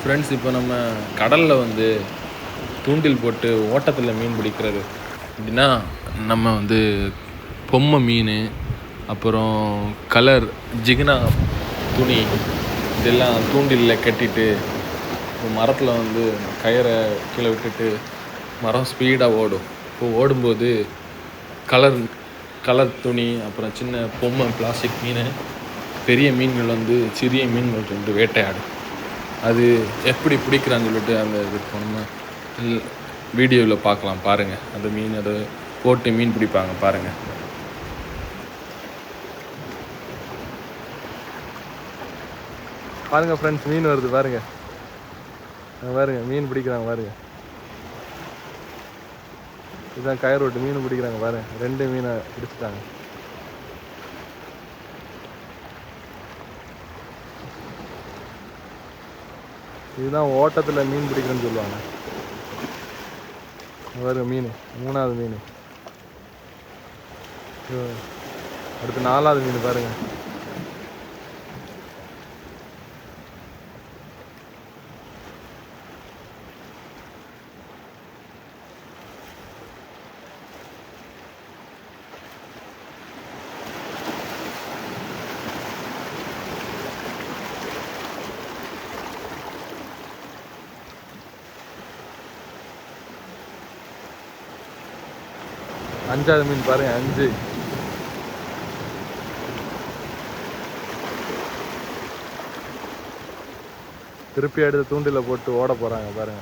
Friends, இப்போ நம்ம கடலில் வந்து தூண்டில் போட்டு ஓட்டத்தில் மீன் பிடிக்கிறது அப்படின்னா, நம்ம வந்து பொம்மை மீன், அப்புறம் கலர் ஜிகினா துணி இதெல்லாம் தூண்டிலில் கட்டிட்டு மரத்தில் வந்து கயிறை கீழே விட்டுட்டு மரம் ஸ்பீடாக ஓடும். இப்போது ஓடும்போது கலர் கலர் துணி, அப்புறம் சின்ன பொம்மை பிளாஸ்டிக் மீன், பெரிய மீன்கள் வந்து சிறிய மீன்கள் வந்து வேட்டையாடும். அது எப்படி பிடிக்கிறான்னு சொல்லிட்டு அந்த இது நம்ம வீடியோவில் பார்க்கலாம். பாருங்கள், அந்த மீன் அதை போட்டு மீன் பிடிப்பாங்க பாருங்கள். பாருங்க ஃப்ரெண்ட்ஸ், மீன் வருது பாருங்க. பாருங்க மீன் பிடிக்கிறாங்க பாருங்க. இதுதான் கயிறு விட்டு மீன் பிடிக்கிறாங்க பாருங்க. 2 மீனை பிடிச்சிட்டாங்க. இதுதான் ஓட்டத்தில் மீன் பிடிக்கிறேன்னு சொல்லுவாங்க. பாருங்க மீன், 3வது மீன். அடுத்து 4வது மீன் பாருங்க. அஞ்சாவது மீன் பாருங்க, 5. திருப்பி எடுத்து தூண்டில போட்டு ஓட போறாங்க பாருங்க.